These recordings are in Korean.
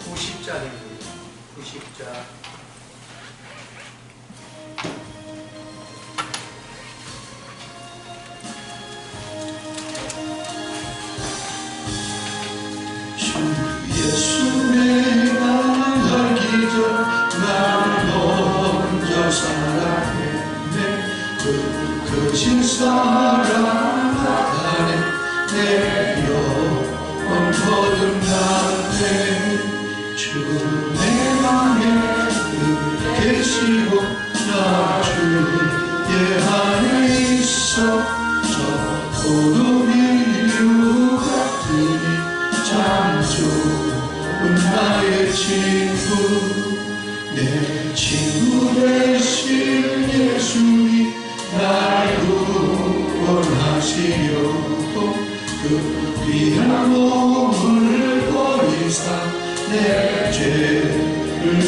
90장입니다. 90장. 예수 내가 널 기도 날 먼저 사랑했네 그 거짓 사랑 나타내 내 영혼 거듭나네 주 내 맘에 계시고 나 주의 안에 있어 저 고독 이유 같으니 참 좋은 나의 친구 내 친구 되신 예수님 날 구원하시려고 그 귀한 몸을 버리사 내 죄를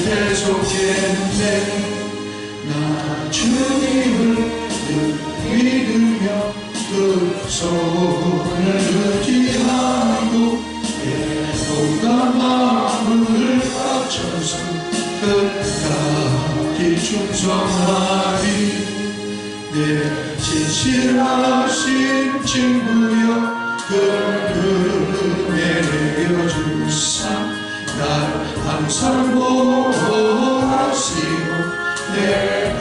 대속했네 나 주님을 늘 믿으며 그 손을 의지하고 내 몸과 마음을 바쳐서 끝까지 충성하리 내 진실하신 친구여 그 은혜 내려주사 날 항상 보호하시고 내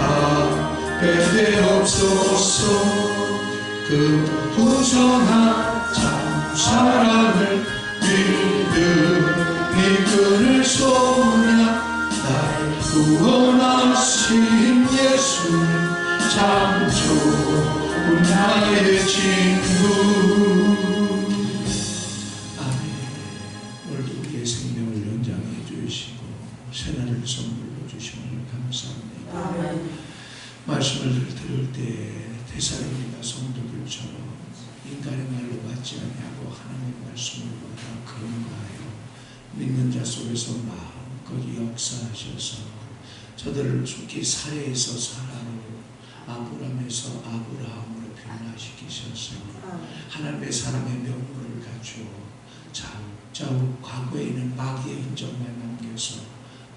앞에 되옵소서 그 부정한 참 사랑을 믿음이 그를 소냐 날 구원하신 예수님 참 좋은 나의 친구 새날을 선물로 주심을 감사합니다. 아멘. 말씀을 들을 때 데살로니가 성도들처럼 인간의 말로 받지 아니하고 하나님의 말씀을 받아 건강하여 믿는 자 속에서 마음껏 역사하셔서 저들을 속히 사례에서 사라로 아브람에서 아브라함으로 변화시키셔서 하나님의 사람의 명분을 갖추어 좌우 과거에 있는 마귀의 흔적만 남겨서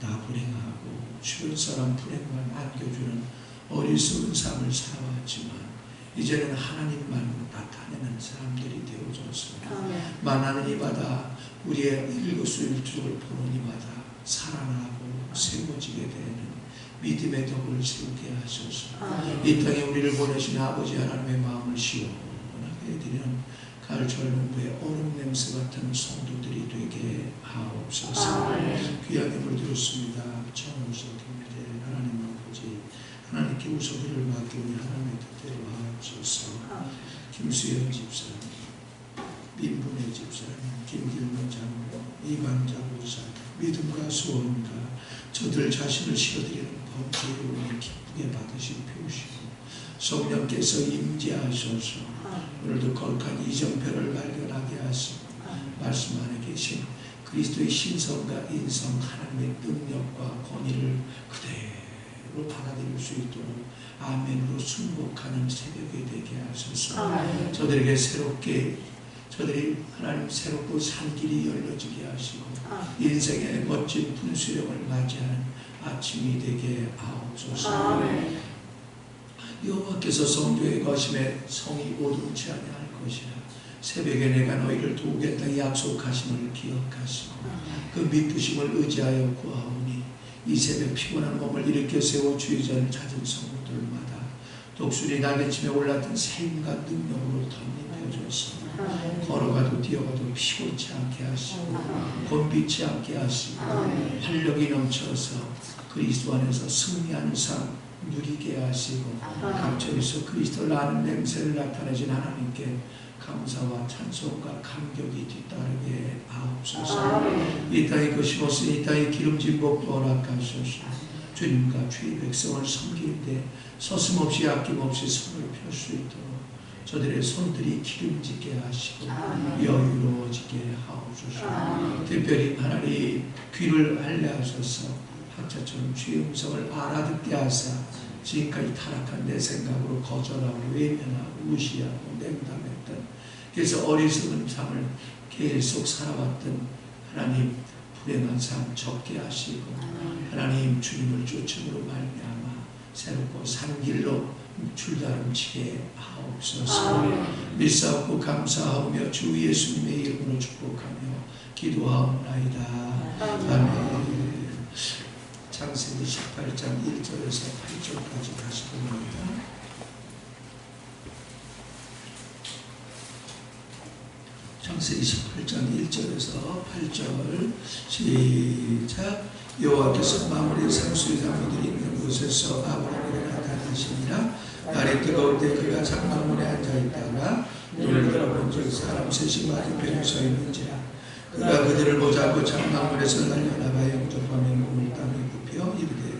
나 불행하고 주변 사람 불행만 안겨주는 어리석은 삶을 살아왔지만 이제는 하나님만 나타내는 사람들이 되어져서 만나는 이마다 우리의 일거수일투족을 보는 이마다 살아나고 세워지게 되는 믿음의 덕을 세우게 하셔서 이 땅에 우리를 보내신 아버지 하나님의 마음을 시원하게 해드리는 가을철 농부의 얼음 냄새 같은 성도들이 되게 하옵소서. 귀한 힘을 드렸습니다. 처음 오셨기에 하나님 아버지 하나님께 우선을 맡기니 하나님의 뜻대로 하옵소서. 김수영 집사님, 민분의 집사님, 김길문 장로, 이광자 목사, 믿음과 소원과 저들 자신을 실어드리는 법제로 기쁘게 받으시 표시고 성령께서 임재하셔서 오늘도 거룩한 이정표를 발견하게 하시고 말씀 안에 계신 그리스도의 신성과 인성 하나님의 능력과 권위를 그대로 받아들일 수 있도록 아멘으로 순복하는 새벽이 되게 하소서. 저들에게 새롭게 저들이 하나님 새롭고 산 길이 열려지게 하시고 인생의 멋진 분수령을 맞이하는 아침이 되게 하옵소서. 여호와께서 성도의 거심에 성이 오동치 아니할 것이라. 새벽에 내가 너희를 도우겠다 약속하심을 기억하시고 그 믿으심을 의지하여 구하오니 이 새벽 피곤한 몸을 일으켜 세워 주의 전을 찾은 성도들마다 독수리 날개침에 올랐던 샘과 능력으로 덧입혀줘서 걸어가도 뛰어가도 피곤치 않게 하시고 곤비치 않게 하시고 활력이 넘쳐서 그리스도 안에서 승리하는 삶 누리게 하시고 각처에서 그리스도를 아는 냄새를 나타내신 하나님께 감사와 찬송과 감격이 뒤따르게 하옵소서. 이 땅에 거심없으니 이 땅에 기름진 복도 허락하소서. 주님과 주의 백성을 섬기는데 서슴없이 아낌없이 손을 펼 수 있도록 저들의 손들이 기름지게 하시고 여유로워지게 하옵소서. 특별히 하나님 귀를 알려하셔서 학자처럼 주의 음성을 알아듣게 하사 지금까지 타락한 내 생각으로 거절하고 외면하고 무시하고 냉담했던, 그래서 어리석은 삶을 계속 살아왔던 하나님 불행한 삶 접게 하시고 하나님 주님을 쫓음으로 말미암아 새롭고 산 길로 출다름치게 하옵소서. 믿사옵고 감사하며 주 예수님의 이름으로 축복하며 기도하옵나이다. 아멘. 창세기 18장 1절에서 8절까지 다시 봅니다. 창세기 18장 1절에서 8절 시작. 여호와께서 마물의 상수의 나무들이 있는 곳에서 아브라함에게 나타나시니라. 날이 뜨거울 때 그가 장막문에 앉아있다가 눈을 들어본 즉 사람 셋이 맞은편에 서 있는지라. 그가 그들을 보자고 장막문에서 날려나가 영접하며 몸을 땅에 굽혀 이르되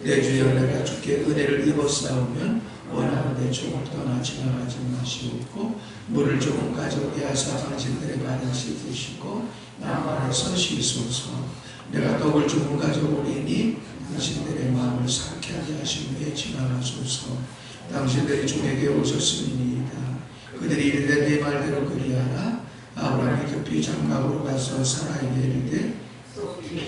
내 주여 내가 주께 은혜를 입었사오면 원하는데 조금 떠나 지나가지 마시옵고 물을 조금 가져오게 하사 당신들의 발을 씻으시고 남발에서 씻소서. 내가 떡을 조금 가져오리니 당신들의 마음을 상쾌하게 하신 후에 지나가소서. 당신들이 종에게 오셨음이니이다. 그들이 이르되 네 말대로 그리하라. 아브라함이 급히 장막으로 가서 사라에게 이르되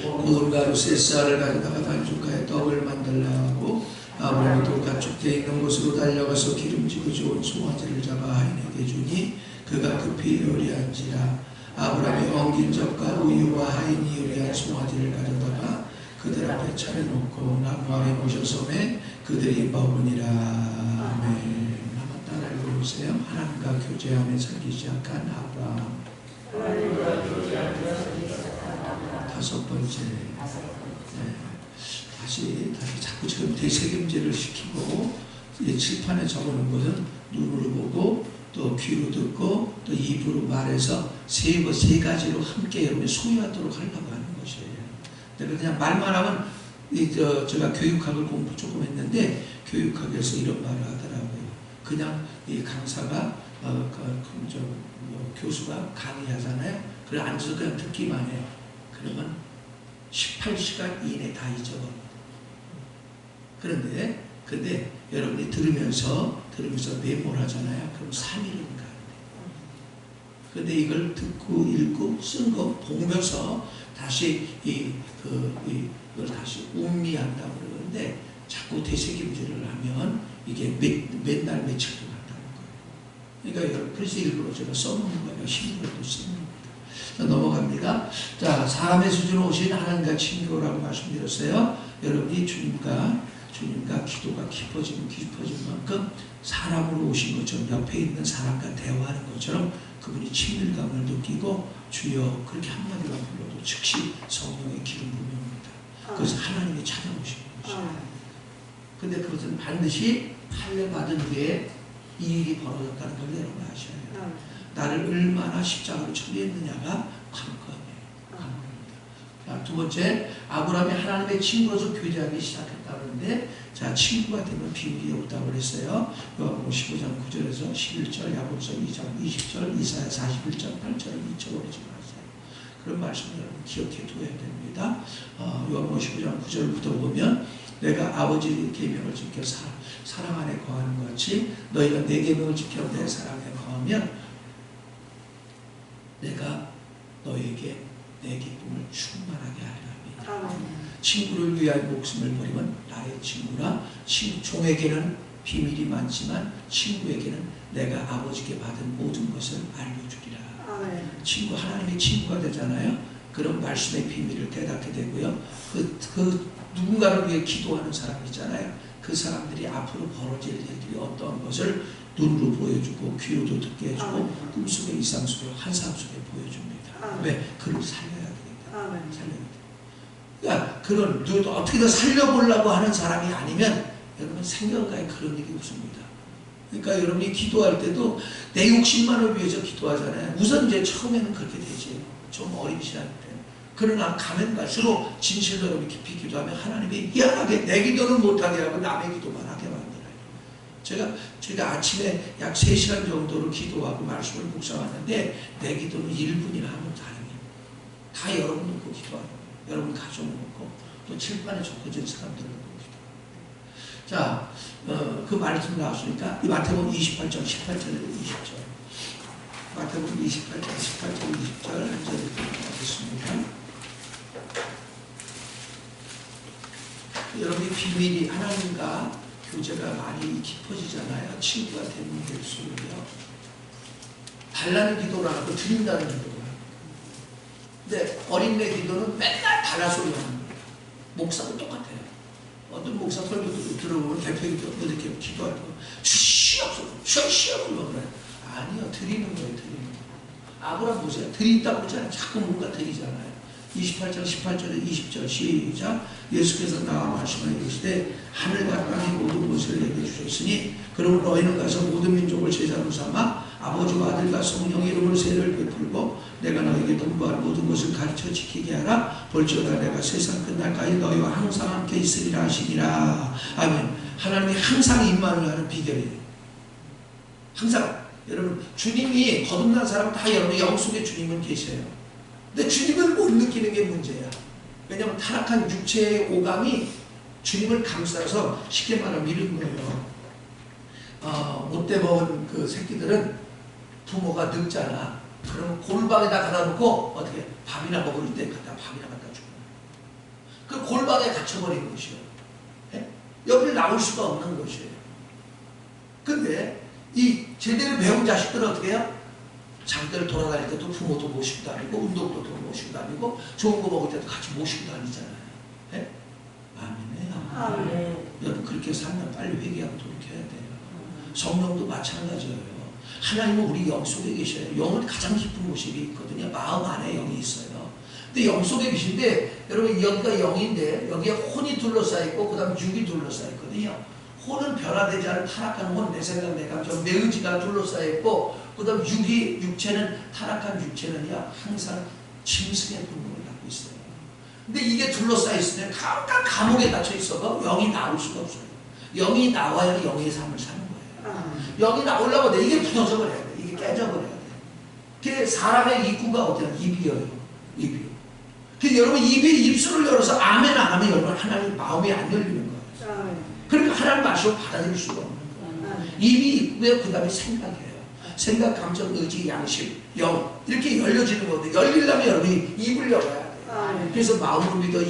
묵은 가루 세 쌀을 가져다가 반죽하여 떡을 만들라 하고 아브라함이 또 가축대 있는 곳으로 달려가서 기름지고 좋은 송아지를 잡아 하인에게 주니 그가 급히 요리한지라. 아브라함이 엉긴 젖과 우유와 하인이 요리한 송아지를 가져다가 그들 앞에 차려놓고 나무 아래 모셔서 그들이 먹으니라. 아멘. 한번 따라 읽어보세요. 하나님과 교제하며 살기 시작한 아브라함. 다섯 번째. 네. 다시 자꾸 지금 되새김질을 시키고 칠판에 적어놓은 것은 눈으로 보고 또 귀로 듣고 또 입으로 말해서 세 가지로 함께 여러분이 소유하도록 하려고 하는 것이에요. 내가 그냥 말만 하면 제가 교육학을 공부 조금 했는데 교육학에서 이런 말을 하더라고요. 그냥 이 강사가 교수가 강의하잖아요. 그래 앉아서 그냥 듣기만 해요. 그러면 18시간 이내 다 잊어버려요. 근데 여러분이 들으면서 메모를 하잖아요. 그럼 3일은 가요. 근데 이걸 듣고 읽고 쓴 거 보면서 다시 이걸 다시 음미한다고 그러는데 자꾸 되새김질을 하면 이게 맨날 며칠도 간다는 거예요. 그러니까 여러분 그래서 일부러 제가 써놓는 거예요. 힘들어도 쓰는 겁니다. 자, 넘어갑니다. 자, 사람의 수준으로 오신 하나님과 친교라고 말씀드렸어요. 여러분이 주님과 기도가 깊어지는 만큼 사람으로 오신 것처럼 옆에 있는 사람과 대화하는 것처럼 그분이 친밀감을 느끼고 주여 그렇게 한마디만 불러도 즉시 성령의 기름 부음이 옵니다. 그것은 하나님이 찾아오신 것이에요. 근데 그것은 반드시 할례 받은 후에 이 일이 벌어졌다는 걸 여러분 아셔야 해요. 나를 얼마나 십자가로 처리했느냐가 관건이에요. 자, 두 번째, 아브라함이 하나님의 친구로서 교제하기 시작했다는데, 자, 친구가 되면 비밀이 없다고 그랬어요. 요한복음 15장 9절에서 11절, 야고보서 2장 20절, 이사야 41장 8절을 잊어버리지 마세요. 그런 말씀을 여러분 기억해 두어야 됩니다. 요한복음 15장 9절부터 보면 내가 아버지의 계명을 지켜 사랑 안에 거하는 것 같이 너희가 내 계명을 지켜 내 사랑에 거하면 내가 너에게 내 기쁨을 충만하게 하리라. 친구를 위하여 목숨을 버리면 나의 친구라. 종에게는 비밀이 많지만 친구에게는 내가 아버지께 받은 모든 것을 알려주리라. 친구, 하나님의 친구가 되잖아요. 그런 말씀의 비밀을 깨닫게 되고요. 그 누군가를 위해 기도하는 사람 있잖아요. 그 사람들이 앞으로 벌어질 일들이 어떠한 것을 눈으로 보여주고 귀로도 듣게 해주고 꿈속에 이상 속에 환상 속에 보여줍니다. 왜? 그를 살려야 되겠다. 살려야 돼. 그러니까 그런 어떻게든 살려보려고 하는 사람이 아니면 여러분 생각에 그런 일이 없습니다. 그러니까 여러분이 기도할 때도 내 욕심만을 위해서 기도하잖아요. 우선 이제 처음에는 그렇게 되지. 좀 어린 시절 때. 그러나 가면 갈수록 진실로 여러분이 깊이 기도하면 하나님이 희한하게 내 기도는 못하게 하고 남의 기도만 하게 만들어요. 제가 아침에 약 3시간 정도로 기도하고 말씀을 묵상하는데 내 기도는 1분이나 하면 다릅니다. 다 여러분 놓고 기도하는 거예요. 여러분 가족 놓고 또 칠판에 적혀진 사람들을 놓고 기도하는 거예요. 자, 그 말씀 나왔으니까 이 마태복음 28장 18절에서 20절, 마태복음 28장 18절 20절 한 절을 읽겠습니다. 여러분이 비밀이 하나님과 교제가 많이 깊어지잖아요. 친구가 되는 될수록요. 달라는 기도를 안 하고 드린다는 기도를 하고. 근데 어린애 기도는 맨날 달라 소리 하는 거예요. 목사도 똑같아요. 어떤 목사 설교 들어보면 대표 기도 이렇게 기도할 때 쉬어 그래. 아니요, 드리는 거예요. 드리는 거. 아브라함 보세요. 드린다고 그러잖아요. 자꾸 뭔가 드리잖아요. 28장 18절에 20절 시작. 예수께서 나와 말씀하여 이르시되 하늘과 땅의 모든 것을 내게 주셨으니 그러므로 너희는 가서 모든 민족을 제자로 삼아 아버지와 아들과 성령의 이름으로 세례를 베풀고 내가 너희에게 통보할 모든 것을 가르쳐 지키게 하라. 볼지어다 내가 세상 끝날까지 너희와 항상 함께 있으리라 하시니라. 아멘. 하나님이 항상 임만을 하는 비결이에요. 항상. 여러분 주님이 거듭난 사람 다 여러분 영 속에 주님은 계셔요. 근데 주님을 못 느끼는 게 문제야. 왜냐하면 타락한 육체의 오감이 주님을 감싸서 쉽게 말하면 이런 거예요. 못돼 먹은 그 새끼들은 부모가 늙잖아. 그러면 골방에다 갖다 놓고 어떻게 밥이나 먹을 때 갖다 밥이나 갖다 주고 그 골방에 갇혀버린 것이요. 예? 여기를 나올 수가 없는 것이에요. 근데 이 제대로 배운 자식들은 어떻게 해요? 자기들 돌아다닐 때도 부모도 모시고 다니고 운동도 모시고 다니고 좋은 거 먹을 때도 같이 모시고 다니잖아요. 네? 아멘이에요. 여러분 그렇게 살면 빨리 회개하고 돌이켜야 돼요. 성령도 마찬가지예요. 하나님은 우리 영 속에 계셔요. 영은 가장 깊은 곳이 있거든요. 마음 안에 영이 있어요. 근데 영 속에 계신데 여러분 여기가 영인데 여기에 혼이 둘러싸있고 그 다음 육이 둘러싸있거든요. 혼은 변화되지 않은 타락한 혼, 내 생각, 내 감정, 내 의지가 둘러싸여있고 그 다음 육체는 타락한 육체는요 항상 짐승의 본능을 갖고 있어요. 근데 이게 둘러싸여있으면 잠깐 감옥에 갇혀 있어도 영이 나올 수가 없어요. 영이 나와야 영의 삶을 사는 거예요. 영이 나오려면 이게 부서져버려야 돼. 이게 깨져버려야 돼. 그 사람의 입구가 어디야? 입이에요. 입이요. 그 여러분 입이 입술을 열어서 아멘 안 하면 여러분 하나님 마음이 안 열리는 거예요. 그러니까 하나님 말씀을 받아들일 수가 없는 거예요. 입이 있고요. 그 다음에 생각이에요. 생각, 감정, 의지, 양심, 영 이렇게 열려지는 거거든요. 열리려면 여러분이 입을 열어야 돼요. 그래서 마음으로 믿어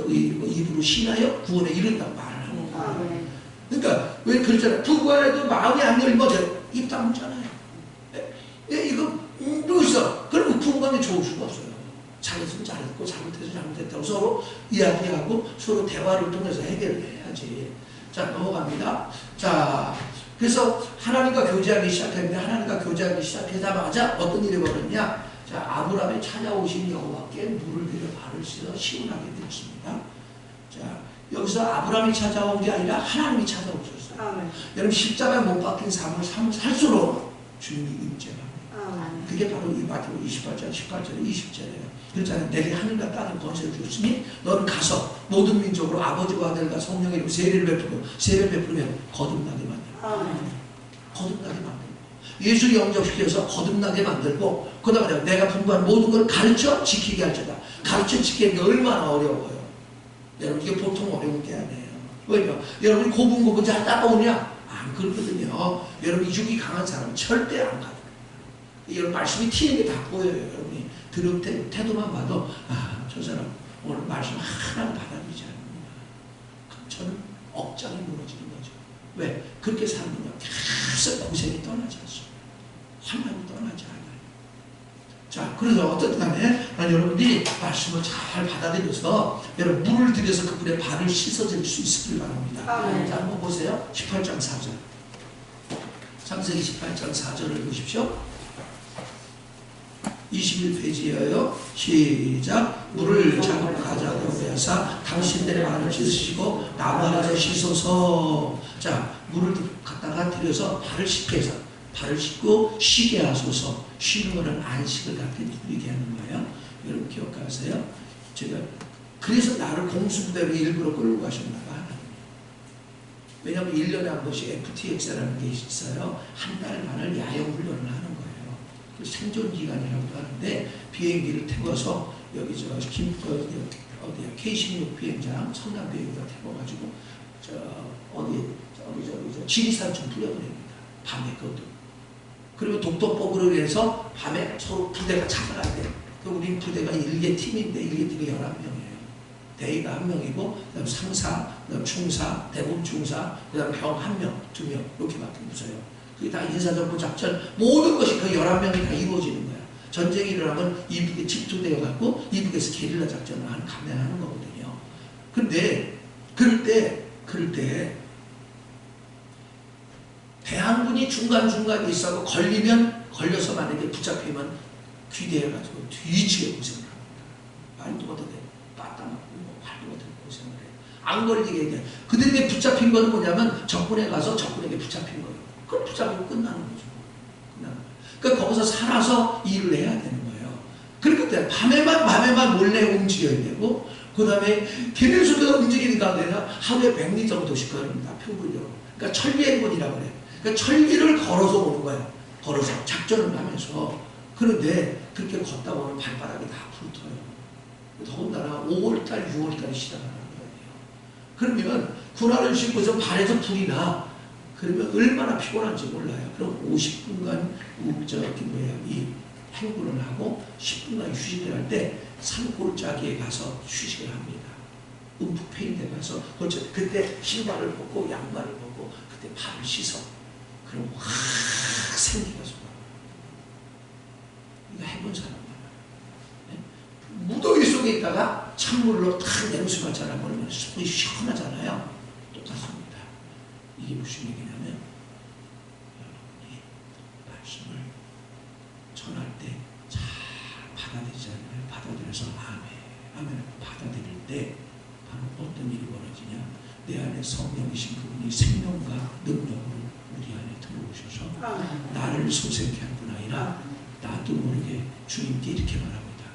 입으로 신하여 구원에 이른다고 말을 하는 거예요. 그러니까 왜 그러잖아요. 부부간에도 마음이 안 열리면 입 다물잖아요. 이거 있어. 그러면 부부간에 좋을 수가 없어요. 잘했으면 잘했고 잘못해서 잘못했다고 서로 이야기하고 서로 대화를 통해서 해결을 해야지. 자, 넘어갑니다. 자, 그래서 하나님과 교제하기 시작했는데 하나님과 교제하기 시작하자마자 어떤 일이 벌어졌냐? 자, 아브라함이 찾아오신 여호와께 물을 들여 발을 씻어 시원하게 되었습니다. 자, 여기서 아브라함이 찾아온 게 아니라 하나님이 찾아오셨어요. 여러분 십자가에 못 박힌 삶을 살수록 주님이 임재합니다. 그게 바로 이 마태복음 28장 18절에 20절이에요. 그렇잖아요. 내게 하늘과 땅을 권세를 주었으니 너는 가서 모든 민족으로 아버지와 아들과 성령의 이름으로 세례를 베풀고 세례를 베풀면 거듭나게 만들고 거듭나게 만들고 예수 영접시켜서 거듭나게 만들고 그 다음에 내가 분부한 모든 걸 가르쳐 지키게 할지다. 가르쳐 지키는 게 얼마나 어려워요. 여러분 이게 보통 어려운 게 아니에요. 왜냐? 여러분이 고분고분 잘 따라오냐? 안 그렇거든요. 여러분 육이 강한 사람은 절대 안 가요. 여러분 말씀이 튀는 게 다 보여요. 여러분이 들을 때 태도만 봐도 저 사람 오늘 말씀 하나도 받아들이지 않는구나. 그럼 저는 억장이 무너지는 거죠. 왜? 그렇게 사는군요. 계속 고생이 떠나지 않습니다. 환란이 떠나지 않아요. 자, 그래서 어쨌든 간에 여러분들이 말씀을 잘 받아들여서 여러분 물을 들여서 그분의 발을 씻어줄 수 있기를 바랍니다. 자, 한번 보세요. 18장 4절. 창세기 18장 4절을 보십시오. 21페이지예요. 시작. 물을 작은 가자로 하사 당신들의 발을 씻으시고 나무 하나서 씻어서. 자, 물을 갖다가 들여서 발을 씻게 해서 발을 씻고 쉬게 하소서. 쉬는 거는 안식을 갖게 누리게 하는 거예요. 여러분 기억하세요? 제가 그래서 나를 공수부대로 일부러 끌고 가셨나 봐. 왜냐하면 1년에 한 번씩 FTX라는 게 있어요. 한 달 반을 야영 훈련을 하는 거예요. 생존 기간이라고도 하는데 비행기를 태워서 여기 어디야 K16 비행장 성남 비행기가 태워가지고 지리산 좀 풀려버립니다. 밤에 그것도. 그리고 독도법으로 해서 밤에 서로 부대가 찾아가야 돼. 우리 부대가 1개 팀인데 1개 팀이 11명이에요. 대위가 1명이고 그다음 상사, 그다음 중사, 대본 중사, 그다음 병 1명, 2명 이렇게밖에 없어요. 그게 다 인사정보 작전 모든 것이 그 11명이 다 이루어지는 거야. 전쟁이 일어나면 이북에 집중되어 갖고 이북에서 게릴라 작전을 감행하는 거거든요. 근데 그럴 때 대항군이 중간중간 있어서 걸려서 만약에 붙잡히면 귀대해가지고 뒤지게 고생을 합니다. 말도 못하게 빠따맞고 말도 못하게 고생을 해요. 안 걸리게 얘기해요. 그들에게 붙잡힌 건 뭐냐면 적군에 가서 적군에게 붙잡힌 거예요. 그걸 붙잡히고 끝나는 거죠. 그러니까 거기서 살아서 일을 해야 되는 거예요. 그러니까 밤에만 몰래 움직여야 되고 그 다음에 걔네들도 움직이니까 내가 하루에 100리 정도씩 걸립니다. 평균적으로. 그러니까 천리행군이라고 그래요. 그러니까 천리를 걸어서 오는 거예요. 걸어서 작전을 하면서. 그런데 그렇게 걷다 보면 발바닥이 다 불터요. 더군다나 5월달, 6월달에 시작하는 거예요. 그러면 군화를 신고서 발에서 불이 나. 그러면 얼마나 피곤한지 몰라요. 그럼 50분간 이 행군을 하고 10분간 휴식을 할 때 산골짜기에 가서 휴식을 합니다. 움푹 패인 데 가서 그때 신발을 벗고 양말을 벗고 그때 발을 씻어. 그럼 확 생기가 쏟아. 이거 해본 사람 많아요. 무더위 속에 있다가 찬물로 탁 내놓으시면 자라버리면 속이 시원하잖아요. 똑같습니다. 이게 무슨 얘기냐면 여러분이 말씀을 전할 때 잘 받아들이잖아요. 받아들여서 아멘 받아들일 때 바로 어떤 일이 벌어지냐. 내 안에 성령이신 그분이 생명과 능력으로 우리 안에 들어오셔서 나를 소생케 할 뿐 아니라 나도 모르게 주님께 이렇게 말합니다.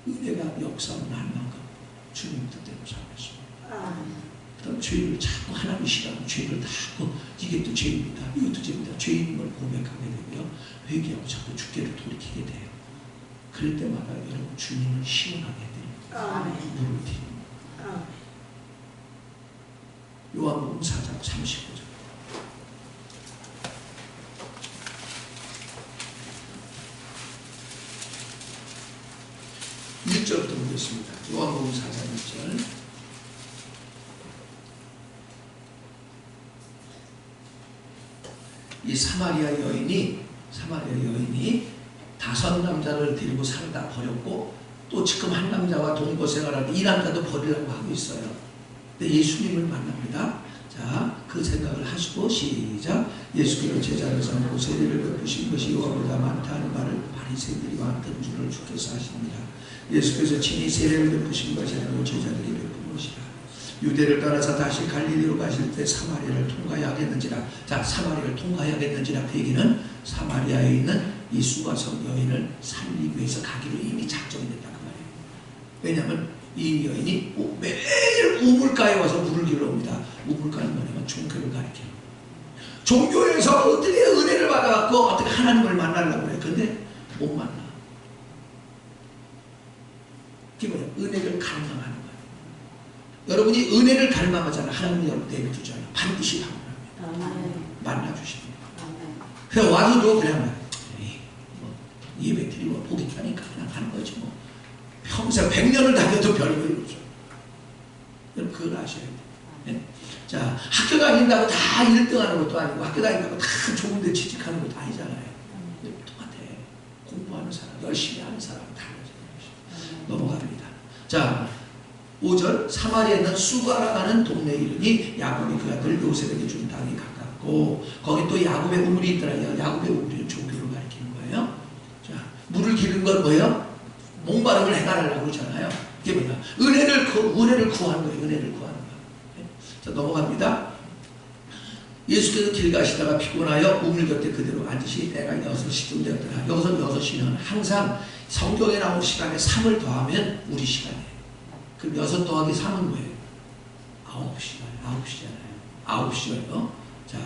은혜가 역사하는 한 만큼 주님 뜻대로 살겠습니다. 그 다음 죄를 자꾸 하나님 싫어하는 죄를 다 하고 이게 또 죄입니다. 이것도 죄입니다. 죄인임을 고백하게 되고요. 회개하고 자꾸 주께를 돌이키게 돼요. 그럴 때마다 여러분 주님을 시원하게 해드립니다. 물을 드립니다. 요한복음 4장 35절. (1절부터) 보겠습니다. 요한복음 4장 1절. 이 사마리아 여인이 5 남자를 데리고 살다 버렸고 또 지금 한 남자와 동거생활하는데 이 남자도 버리려고 하고 있어요. 근데 예수님을 만납니다. 자, 그 생각을 하시고 시작. 예수께서 제자를 삼고 세례를 베푸신 것이 이와보다 많다 하는 말을 바리새인들이 많던 줄을 주께서 하십니다. 예수께서 친히 세례를 베푸신 것이 아니고 제자들이 베푼 것이라. 유대를 떠나서 다시 갈릴리로 가실 때 사마리아를 통과해야겠는지라. 자, 사마리아를 통과해야겠는지라. 그 얘기는 사마리아에 있는 이 수가성 여인을 살리기 위해서 가기로 이미 작정이 됐다 그 말이에요. 왜냐하면 이 여인이 매일 우물가에 와서 물을 길러 옵니다. 우물가는 뭐냐면 종교를 가리켜요. 종교에서 어떻게 은혜를 받아갖고 어떻게 하나님을 만나려고 그래. 근데 못 만나. 그게 뭐야? 은혜를 갈망하는 거예요. 여러분이 은혜를 갈망하잖아. 하나님이 여러분에게 주잖아. 반드시 방문합니다. 만나주십니다. 그래서 와서도 그냥 예배 드리고 보기 하니까 그냥 하는 거지 뭐. 평생 100년을 다녀도 별볼일 없어요. 여러분 그걸 아셔야 돼요. 네? 자, 학교 다닌다고 다 1등하는 것도 아니고 학교 다닌다고 다 좋은 데 취직하는 것도 아니잖아요. 똑같아. 공부하는 사람, 열심히 하는 사람 달라져요. 넘어갑니다. 자, 5절. 사마리아에 있는 수가라는 동네 이름이 야곱이 그 아들 요셉에게 준 땅이 가깝고 거기 또 야곱의 우물이 있더라고요. 야곱의 우물은 종교를 가리키는 거예요. 자, 물을 기른 건 뭐예요? 목마름을 해결하려고 그러잖아요. 이게 뭐냐? 은혜를 구하는 거예요. 은혜를 구하는 거예요. 자, 넘어갑니다. 예수께서 길 가시다가 피곤하여 우물 곁에 그대로 앉으시 때가 6시쯤 되었더라. 여기서 6시는 항상 성경에 나온 시간에 3을 더하면 우리 시간이에요. 그럼 6 더하기 3은 뭐예요? 9시간, 9시잖아요. 9시요. 자,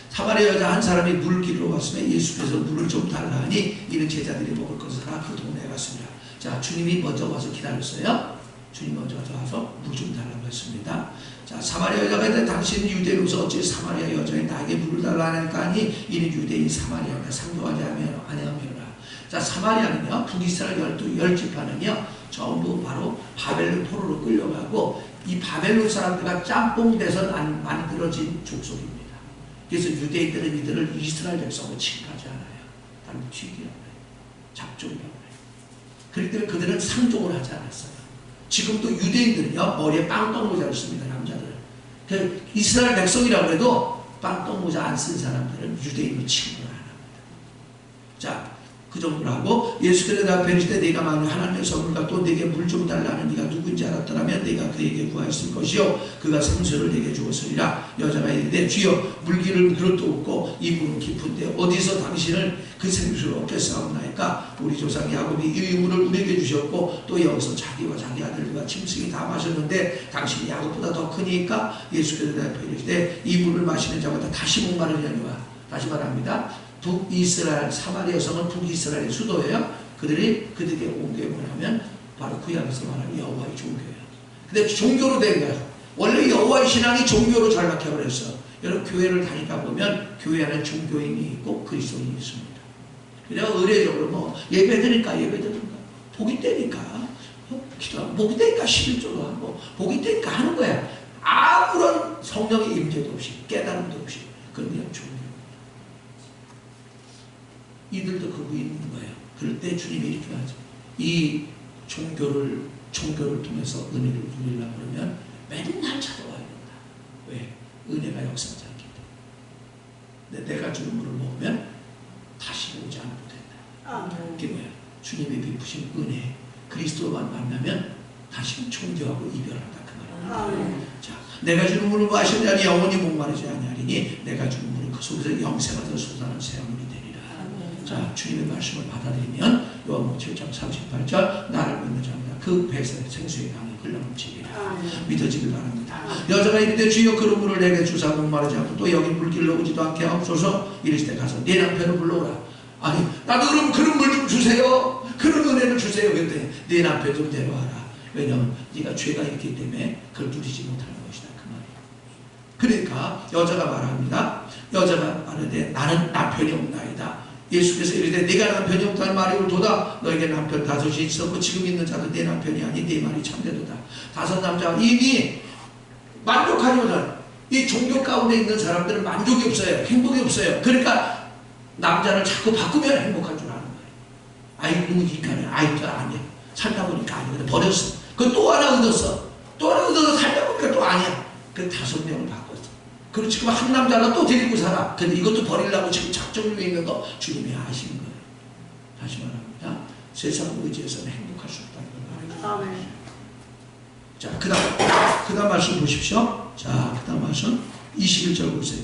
사마리아 여자 한 사람이 물 길러 왔으면 예수께서 물을 좀 달라 하니 이는 제자들이 먹을 것을 하나 그 동네에 갔습니다. 자, 주님이 먼저 와서 기다렸어요. 주님이 먼저 와서 물 좀 달라고 했습니다. 자, 사마리아 여자가 있는데 당신은 유대인으로서 어찌 사마리아 여자에 나에게 물을 달라 하니까 하니 이는 유대인 사마리아가 상종하지 아니하며라. 자, 사마리아는요, 북이스라엘 12지파는요 전부 바로 바벨론 포로로 끌려가고 이 바벨론 사람들과 짬뽕돼서 만들어진 족속입니다. 그래서 유대인들은 이들을 이스라엘 백성으로 취급하지 않아요. 다른 취급이라고 해요. 잡종이라고 해요. 그렇기 때문에 그들은 상종을 하지 않았어요. 지금도 유대인들은요 머리에 빵떡 모자를 씁니다. 남자들은. 그 이스라엘 백성이라고 해도 빵떡 모자 안 쓴 사람들은 유대인으로 취급을 안 합니다. 자, 그 정도로 하고 예수께서 대답해 이르시되 네가 만일 하나님의 선물과 또 네게 물 좀 달라는 네가 누군지 알았더라면 네가 그에게 구하였을 것이요 그가 생수를 네게 주었으리라. 여자가 이르되 주여 물기를 그릇도 없고 이 물은 깊은데 어디서 당신을 그 생수를 얻겠사옵나이까. 우리 조상 야곱이 이 물을 우리에게 주셨고 또 여기서 자기와 자기 아들과 짐승이 다 마셨는데 당신이 야곱보다 더 크니까. 예수께서 대답해 이르시되 이 물을 마시는 자마다 다시 목마르려니와. 다시 말합니다. 북이스라엘 사마리아 성은 북이스라엘의 수도예요. 그들에게 온 게 뭐냐면 바로 구약에서 말하는 여호와의 종교예요. 근데 종교로 된 거예요. 원래 여호와의 신앙이 종교로 전락해버렸어. 여러분 교회를 다니다 보면 교회 안에 종교인이 있고 그리스도인이 있습니다. 그래서 의례적으로 뭐 예배드릴까 복이 되니까 기도하고 복이 되니까 11조도 하고 복이 되니까 하는 거야. 아무런 성령의 임재도 없이 깨달음도 없이 그건 그냥 종교. 이들도 그러고 있는 거예요. 그럴 때 주님이 이렇게 하죠. 이 종교를 통해서 은혜를 누리려고 그러면 맨날 찾아와야 된다. 왜? 은혜가 역사하지 않기 때문에. 근데 내가 주는 물을 먹으면 다시 오지 않아도 된다. 그게 뭐야? 주님의 베푸신 은혜. 그리스도만 만나면 다시는 종교하고 이별한다. 그 말이에요. 자, 내가 주는 물을 마시는 자니 영원히 목마르지 아니하리니 내가 주는 물은 그 속에서 영생하여 솟아나는 새물이 되리라. 자, 주님의 말씀을 받아들이면 요한복음 7장 38절 나를 믿는 자마다 그 배에서 생수의 강이 흘러넘치리라. 믿어지길 바랍니다. 여자가 이르되 주여 그런 물을 내게 주사 목마르지 않고 또 여기 물길로 오지도 않게 하옵소서. 이르시되 가서 네 남편을 불러오라. 아니 나도 그런 물 좀 주세요. 그런 은혜를 주세요. 그랬더니 네 남편 좀 데려와라. 왜냐하면 네가 죄가 있기 때문에 그걸 누리지 못하는 것이다. 그 말이에요. 그러니까 여자가 말합니다. 여자가 말하되 나는 남편이 없나이다. 예수께서 이르되 네가 남편이 없다는 말이 옳도다. 너에게 남편 5이 있었고 지금 있는 자도 네 남편이 아니 네 말이 참되도다. 5 남자가 이미 만족하지 못하는 이 종교 가운데 있는 사람들은 만족이 없어요. 행복이 없어요. 그러니까 남자를 자꾸 바꾸면 행복한 줄 아는 거예요. 아이 누구니까 아이 또 아니야. 살다 보니까 아니거든. 버렸어. 그 또 하나 얻었어. 또 하나 얻어서 살다 보니까 또 아니야. 그 5명을 바꿨어. 그리고 지금 한 남자가 또 데리고 살아. 근데 이것도 버리려고 지금 작정 중에 있는 거 주님이 아시는 거예요. 다시 말합니다. 세상을 의지해서는 행복할 수 없다는 걸 말해요. 자, 그 다음 말씀 보십시오. 자, 그 다음 말씀 21절 보세요.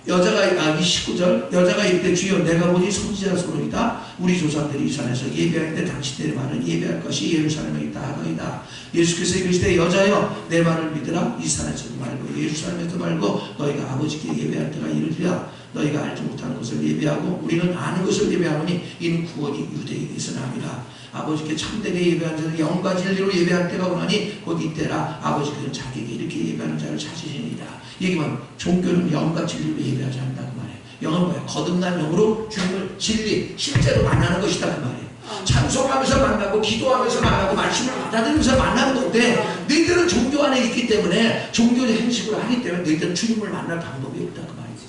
여자가 29절 여자가 이르되 주여 내가 보니 선지자 소로이다. 우리 조상들이 이 산에서 예배하는데 당신들의 말은 예배할 것이 예루살렘에 있다 하더이다. 예수께서 이르시되 여자여 내 말을 믿으라. 이 산에서도 말고 예루살렘에도 말고 너희가 아버지께 예배할 때가 이르리라. 너희가 알지 못하는 것을 예배하고 우리는 아는 것을 예배하노니 이는 구원이 유대인에서 남이라. 아버지께 참되게 예배하는 자는 영과 진리로 예배할 때가 오나니 곧 이때라. 아버지께서는 자기에게 이렇게 예배하는 자를 찾으시니라. 얘기만 종교는 영과 진리로 예배하지 않는다 그 말이에요. 영은 뭐야? 거듭난 영으로 주님을 진리 실제로 만나는 것이다 그 말이에요. 찬송하면서 만나고 기도하면서 만나고 말씀을 받아들이면서 만나는 건데 너희들은 종교 안에 있기 때문에 종교의 행식을 하기 때문에 너희들은 주님을 만날 방법이 없다 그 말이지.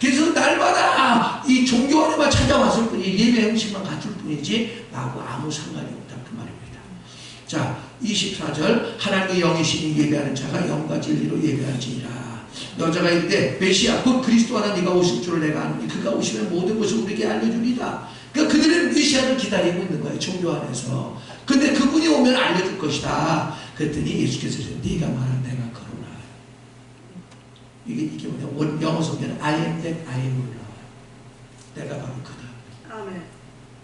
그래서 날마다 이 종교 안에만 찾아왔을 뿐이 예배 행식만 갖출 뿐이지 나하고 아무 상관이 없다 그 말입니다. 자, 24절 하나님의 영이시니 예배하는 자가 영과 진리로 예배할지니라. 여자가 이르되 메시아 곧 그리스도 하나 네가 오실 줄을 내가 아노니 그가 오시면 모든 것을 우리에게 알려주리라. 그러니까 그들은 메시아를 기다리고 있는 거예요. 종교 안에서. 근데 그분이 오면 알려줄 것이다. 그랬더니 예수께서 네가 말한 내가 그러나. 이게 뭐냐? 영어 성경은 I am that I am으로 나와요. 내가 바로 그다. 아멘.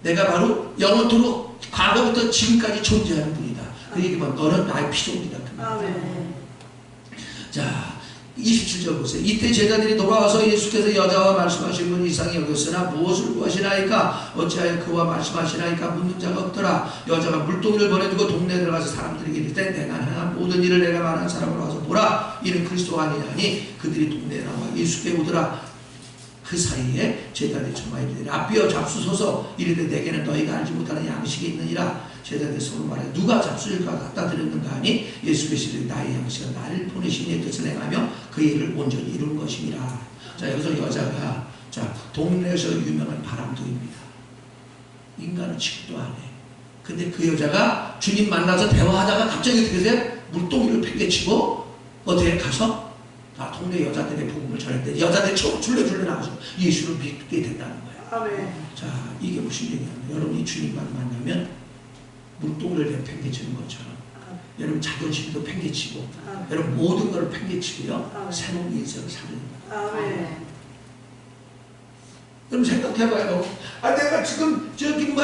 내가 바로 영원토록 과거부터 지금까지 존재하는 분이다. 그 얘기만 너는 나의 피조물이다. 아멘. 자, 27절 보세요. 이때 제자들이 돌아와서 예수께서 여자와 말씀하신 분 이상히 여겼으나 무엇을 구하시나이까? 어찌하여 그와 말씀하시나이까? 묻는 자가 없더라. 여자가 물동이를 보내주고 동네에 들어가서 사람들에게 이르되 내가 행한 모든 일을 내가 말한 사람으로 와서 보라. 이는 그리스도가 아니하니 그들이 동네에 나와 예수께 오더라. 그 사이에 제자들이 정말 이르되 라삐여 잡수소서. 이르되 내게는 너희가 알지 못하는 양식이 있느니라. 제자들이 서로 말해 누가 잡수일까 갖다 드렸는가 하니 예수께서 이르되 나의 양식은 나를 보내신 이의 뜻을 행하며 그 일을 온전히 이루는 것이니라. 자, 여기서 여자가 자 동네에서 유명한 바람둥이입니다. 인간은 취급도 안 해. 근데 그 여자가 주님 만나서 대화하다가 갑자기 어떻게 돼요? 물동이를 팽개치고 어디에 가서 동네 여자들의 복음을 전했대. 여자들이 줄레줄레 나와서 예수를 믿게 된다는 거예요. 아멘. 자, 이게 무슨 얘기냐면 여러분이 주님만 만나면 물동이를 팽개치는 것처럼 여러분 자존심도 팽개치고 여러분 모든 걸 팽개치고요. 새로운 인생을 살는 거예요. 여러분 생각해봐요. 내가 지금 저기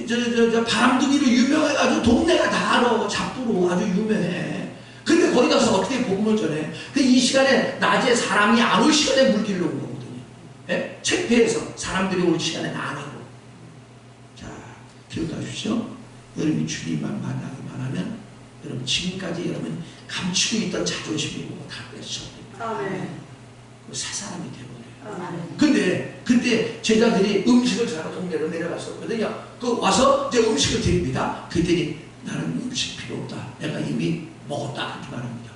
저 바람둥이로 유명해가지고 동네가 다 알아. 잡부로 아주 유명해. 근데 거기 가서 어떻게 복음을 전해? 이 시간에 낮에 사람이 안 올 시간에 물길로 온 거거든요. 예? 창피해서 사람들이 올 시간에 안 하고. 자, 기억하십시오. 여러분이 주님만 만나기만 하면 여러분 지금까지 여러분 감추고 있던 자존심이고 다 뺏어버립니다. 새 사람이 되어버려요. 근데 그때 제자들이 음식을 사러 동네로 내려갔었거든요. 그 와서 이제 음식을 드립니다. 그랬더니 나는 음식 필요 없다. 내가 이미 먹었다. 그렇게 말합니다.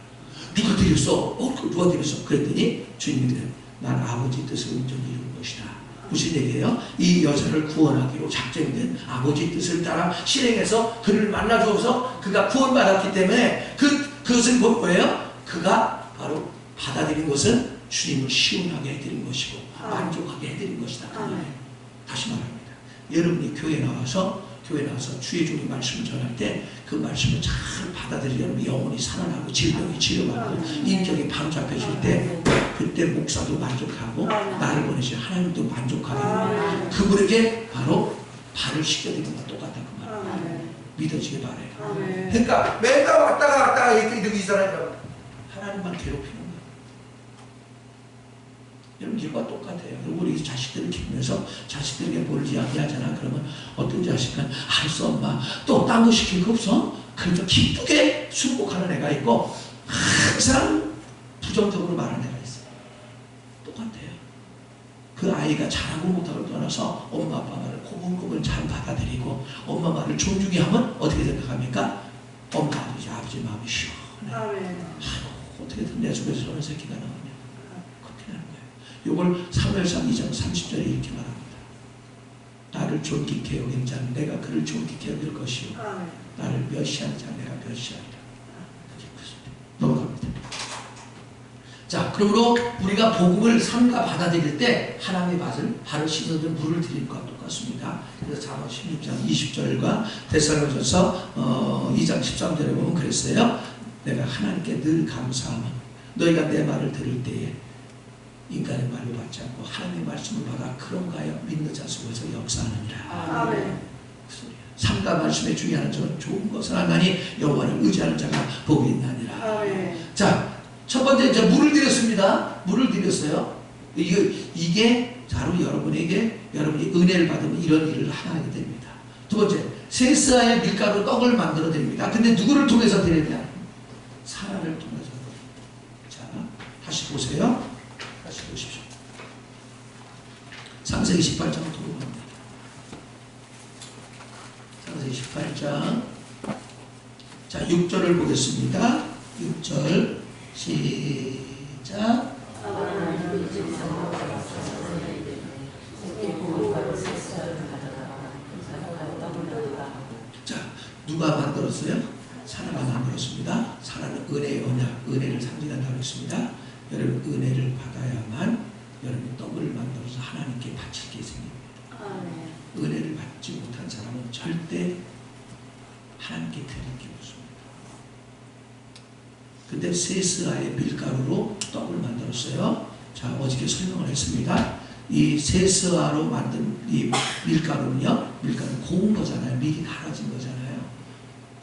누가 드렸어? 누가 드렸어? 그랬더니 주님이 난 아버지 뜻을 온전히 이룬 것이다. 무슨 얘기예요? 이 여자를 구원하기로 작정된 아버지 뜻을 따라 실행해서 그를 만나줘서 그가 구원받았기 때문에 그것은 뭐예요? 그가 바로 받아들인 것은 주님을 시원하게 해드린 것이고 만족하게 해드린 것이다. 다시 말합니다. 여러분이 교회에 나와서 주의 종이 말씀을 전할 때 그 말씀을 잘 받아들여 여러분 영혼이 살아나고 질병이 치료받고 인격이 바로잡혀질 때 그때 목사도 만족하고 나를 보내신 하나님도 만족하고 그분에게 바로 발을 씻겨드리는 것과 똑같다 그 말이에요. 믿어지게 바래요. 그러니까 맨날 왔다 갔다 이렇게 이 사람이 하나님만 괴롭히는 거예요. 여러분 이과 똑같아요. 우리 자식들을 키우면서 자식들에게 뭘 이야기하잖아. 그러면 어떤 자식은 알았어 엄마 또 딴 거 시킬 거 없어? 그러니까 기쁘게 순복하는 애가 있고 항상 부정적으로 말하는 애가 있어요. 똑같아요. 그 아이가 잘하고 못하고 떠나서 엄마 아빠 말을 고분고분 잘 받아들이고 엄마 말을 존중히 하면 어떻게 생각합니까? 엄마 아버지 마음이 시원해. 어떻게든 내 속에서 저런 새끼가 나오냐. 이걸 사무엘상 2장 30절에 이렇게 말합니다. 나를 존귀케 여긴 자는 내가 그를 존귀케 여길 것이요 나를 멸시하는 자는 내가 멸시하리라. 넘어갑니다. 자, 그러므로 우리가 복음을 삼가 받아들일 때 하나님의 발을 씻어준 물을 드릴 것과 똑같습니다. 그래서 잠언 16장 20절과 데살로니가서 2장 13절에 보면 그랬어요. 내가 하나님께 늘 감사하면 너희가 내 말을 들을 때에 인간의 말로 받지 않고 하나님의 말씀을 받아 그런가요? 믿는 자 속에서 역사하느니라. 아멘. 삼가 말씀에 중요한 점은 좋은 것을 하나니 여호와를 의지하는 자가 복이 있나니라. 아멘. 자, 첫 번째 이제 물을 드렸습니다. 물을 드렸어요. 이게 바로 여러분에게 여러분이 은혜를 받으면 이런 일을 하게 됩니다. 두 번째, 세스아의 밀가루 떡을 만들어 드립니다. 근데 누구를 통해서 드리냐? 사람을 통해서. 자, 다시 보세요. 다시 보십시오. 창세기 18장 돌아갑니다. 창세기 18장. 자, 6절을 보겠습니다. 6절 시작. 자, 누가 만들었어요? 사라가 만들었습니다. 사라는 은혜의 언약, 은혜를 상징한다고 했습니다. 여러분 은혜를 받아야만 여러분 떡을 만들어서 하나님께 바치게 생깁니다. 은혜를 받지 못한 사람은 절대 하나님께 드릴 게 없습니다. 근데 세스아의 밀가루로 떡을 만들었어요. 자, 어저께 설명을 했습니다. 이 세스아로 만든 이 밀가루는요, 밀가루는 고운 거잖아요. 밀이 갈아진 거잖아요.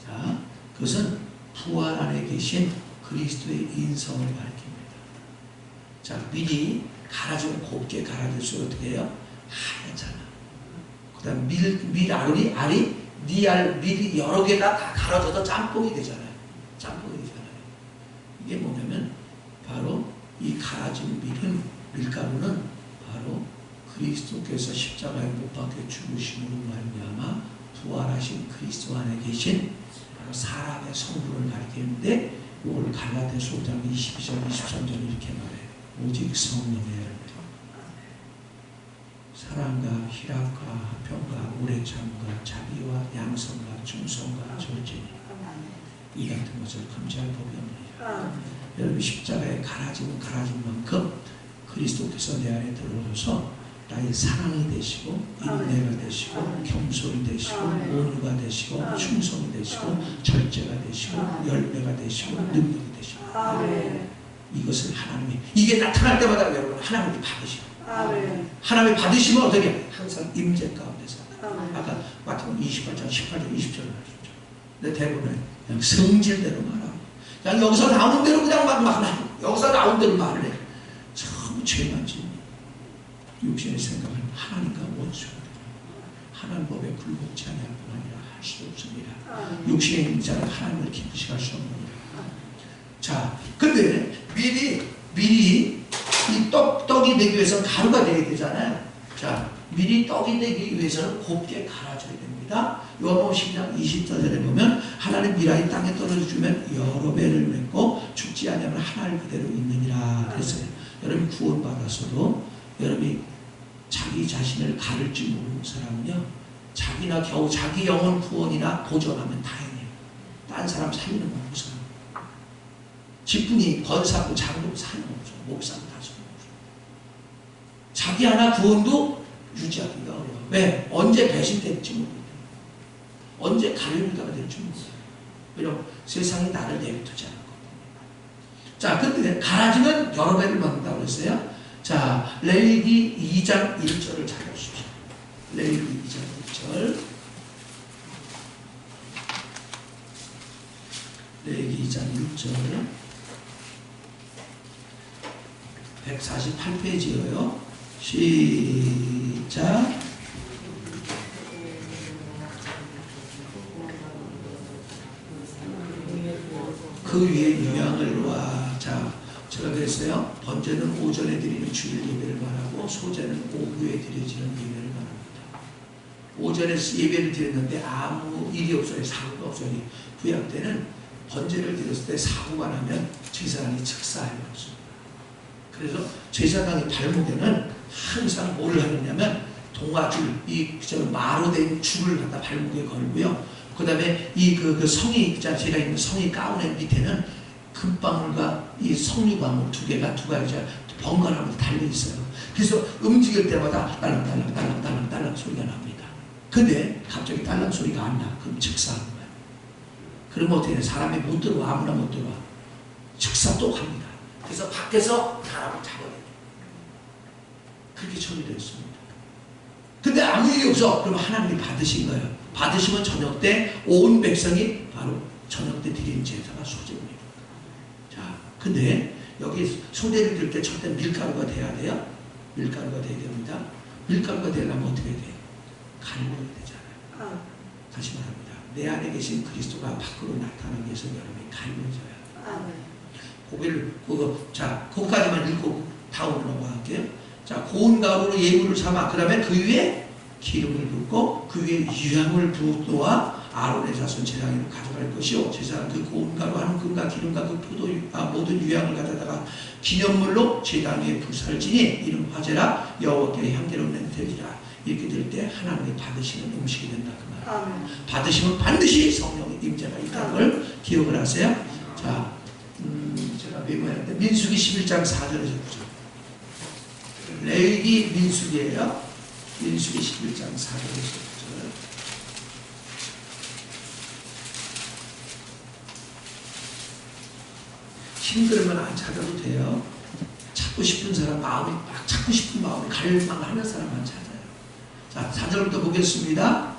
자, 그것은 부활 안에 계신 그리스도의 인성을 가리킵니다. 자, 밀이 갈아주면 곱게 갈아줄수록 어떻게 해요? 하얗잖아. 그 다음 알이 밀이 여러 개가 다 갈아져서 짬뽕이 되잖아요. 짬뽕이 되잖아요. 이게 뭐냐면 바로 이 갈아진 밀가루는 바로 그리스도께서 십자가에 못 박혀 죽으심으로 말미암아 부활하신 그리스도 안에 계신 바로 사람의 성분을 가리키는데 이걸 갈라디아서 5장 22절 23절 이렇게 말해요. 오직 성령의 열매, 사랑과 희락과 화평과 오래 참과 자비와 양성과 충성과 절제니 이 같은 것을 금지할 법이 없느니라. 여러분 십자가에 갈아진 만큼 그리스도께서 내 안에 들어오셔서 나의 사랑이 되시고 인내가 되시고 겸손이 되시고 온유가 되시고 충성이 되시고 절제가 되시고 열매가 되시고 능력이 되시고 이것을 하나님이 이게 나타날 때마다 여러분 하나님이 받으시고 하나님이 받으시면 어떻게 항상 임재 가운데서 아까 마태복음 28장 18절 20절을 말했죠. 내 대부분은 그냥 성질대로 말하고 그냥 여기서 나오는 대로 그냥 막 여기서 나오는 대로 말을 해. 참 죄만 짓는 육신의 생각은 하나님과 원수가 되고 하나님 법에 굴복지 아니할 뿐 아니라 할 수도 없습니다. 육신의 인자는 하나님을 기쁘시게 할 수 없느니라. 자, 근데 밀이 이 떡이 되기 위해서는 가루가 되어야 되잖아요. 자, 밀이 떡이 되기 위해서는 곱게 갈아줘야 됩니다. 요한복음 10장 24절에 보면 하나님 밀아이 땅에 떨어지면 여러 배를 맺고 죽지 아니하면 하나를 그대로 있느니라 그랬어요. 여러분이 구원받았어도 여러분이 자기 자신을 가를 줄 모르는 사람은요, 자기나 겨우 자기 영혼 구원이나 보존하면 다행이에요. 딴 사람 살리는 건 무서워요. 직분이 권사고 장로 살림없어. 목사도 다 소용없어. 자기 하나 구원도 유지하기가 어려워. 왜? 언제 배신될지 모르겠어요. 언제 갈림가가 될지 모르겠어요. 왜냐면 세상이 나를 내비두지 않을 거거든요. 자, 근데 갈아지면 여러 배를 받는다고 그랬어요. 자, 레위기 2장 1절을 찾아주십시오. 레위기 2장 1절. 레위기 2장 1절. 148페이지예요. 시작. 그 위에 유향을 놓아. 자, 제가 그랬어요. 번제는 오전에 드리는 주일 예배를 말하고 소제는 오후에 드려지는 예배를 말합니다. 오전에 예배를 드렸는데 아무 일이 없어요. 사고가 없어요. 구약 때는 번제를 드렸을 때 사고가 나면 제사장이 즉사해요. 그래서 제사장의 발목에는 항상 뭘 하느냐면 동아줄, 마로 된 줄을 갖다 발목에 걸고요. 그 다음에 그 성이, 제가 있는 성이 가운의 밑에는 금방울과 이 석류방울 두 가지가 번갈아가면서 달려 있어요. 그래서 움직일 때마다 딸랑딸랑 소리가 납니다. 근데 갑자기 딸랑 소리가 안 나. 그럼 즉사하는 거예요. 그러면 어떻게 해? 사람이 못 들어와. 아무나 못 들어와. 즉사 또 갑니다. 그래서 밖에서 사람을 잡아내요. 그렇게 처리되어 있습니다. 근데 아무 일이 없어. 그럼 하나님이 받으신 거예요. 받으시면 저녁 때 온 백성이 바로 저녁 때 드리는 제사가 소제입니다. 자, 근데 여기 소제를 드릴 때 첫째 밀가루가 돼야 돼요. 밀가루가 돼야 됩니다. 밀가루가 되려면 어떻게 돼요? 갈려야 되잖아요. 다시 말합니다. 내 안에 계신 그리스도가 밖으로 나타나기 위해서 여러분이 갈려져요. 그거까지만 읽고 다음으로 넘어갈게요. 자, 고운 가루로 예물을 삼아 그 다음에 그 위에 기름을 붓고 그 위에 유향을 부어놓아 아론의 자손 제사장으로 가져갈 것이요. 제사장 그 고운 가루 한 금과 기름과 그 모든 유향을 가져다가 기념물로 제단 위에 불사를 지니 이는 화제라 여호와께 향기로운 냄새리라. 이렇게 될 때 하나님이 받으시는 음식이 된다 그 말이에요. 받으시면 반드시 성령의 임재가 있다는 걸 기억을 하세요. 자, 제가 메모했는데 민수기 11장 4절에서 9절. 레위기 민수기예요. 민수기 11장 4절에서 9절. 힘들면 안 찾아도 돼요. 찾고 싶은 사람 마음이 막 찾고 싶은 마음이 갈망하는 사람만 찾아요. 자, 4절부터 보겠습니다.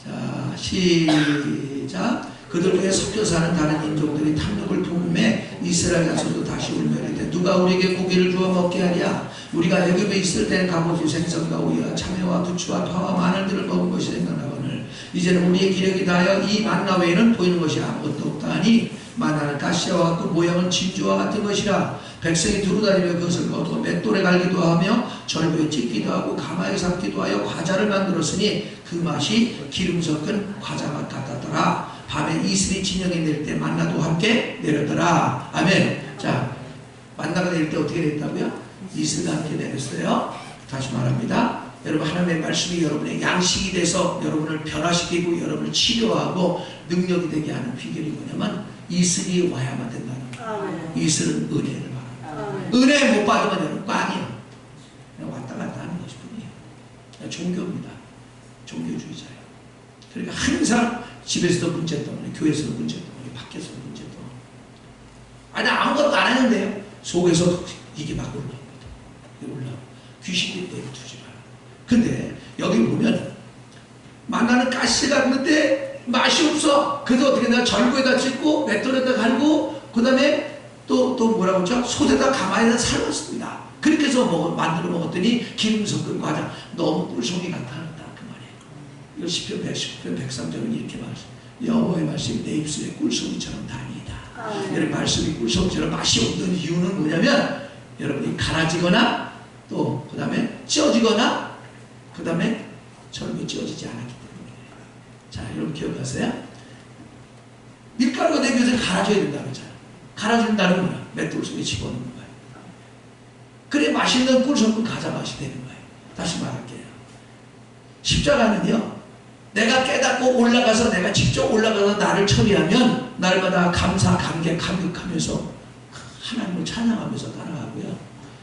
자, 시작. 그들 중에 섞여 사는 다른 인종들이 탐욕을 품음에 이스라엘 자손도 다시 울며 이르되 누가 우리에게 고기를 주어 먹게 하랴. 우리가 애굽에 있을 때는 갑오지 생선과 오이와 참외와 부추와 파와 마늘들을 먹은 것이 생각나거늘 이제는 우리의 기력이 다하여 이 만나 외에는 보이는 것이 아무것도 없다 하니 만나는 가시와 같고 모양은 진주와 같은 것이라. 백성이 두루다니며 그것을 거두어 맷돌에 갈기도 하며 절구에 찢기도 하고 가마에 삭기도 하여 과자를 만들었으니 그 맛이 기름 섞은 과자 맛 같았더라. 밤에 이슬이 진영이 내릴 때 만나도 함께 내렸더라. 아멘. 자, 만나가 내릴 때 어떻게 됐다고요? 이슬과 함께 내렸어요. 다시 말합니다. 여러분, 하나님의 말씀이 여러분의 양식이 돼서 여러분을 변화시키고 여러분을 치료하고 능력이 되게 하는 비결이 뭐냐면 이슬이 와야만 된다는 거예요. 이슬은 은혜를 받아요. 은혜 못 받으면 여러분 꽝이에요. 그냥 왔다 갔다 하는 것일 뿐이에요. 종교입니다. 종교주의자예요. 그러니까 항상 집에서도 문제 때문에, 교회에서도 문제 때문에, 밖에서도 문제 때문에. 아니, 아무것도 안 했는데요. 속에서 이게 막 올라옵니다. 이게 올라오고. 귀신이 내비두지 마라. 근데 여기 보면 만나는 가시가 있는데 맛이 없어. 그래서 어떻게 내가 절구에다 찢고 맷돌에다 갈고 그 다음에 또 뭐라고 했죠? 솥에다 가마에다 삶았습니다. 그렇게 해서 만들어 먹었더니 기름 섞은 과자. 너무 꿀송이 같다는다 그 말이에요. 이거 시편 110편 103절은 이렇게 말했어요. 여호와의 말씀이 내 입술에 꿀송이처럼 다니다. 여러분, 말씀이 꿀송이처럼 맛이 없는 이유는 뭐냐면 여러분이 갈아지거나 또 그 다음에 찌어지거나 그 다음에 절구 찌어지지 않았기 때문이에요. 자, 여러분 기억하세요? 밀가루가 내 곁을 갈아줘야 된다고 했잖아요. 갈아준다는 거야. 맷돌 속에 집어넣는 거예요. 그래 맛있는 꿀 섞은 과자 맛이 되는 거예요. 다시 말할게요. 십자가는요, 내가 깨닫고 올라가서 내가 직접 올라가서 나를 처리하면 날마다 감사, 감격, 감격하면서 하나님을 찬양하면서 따라가고요.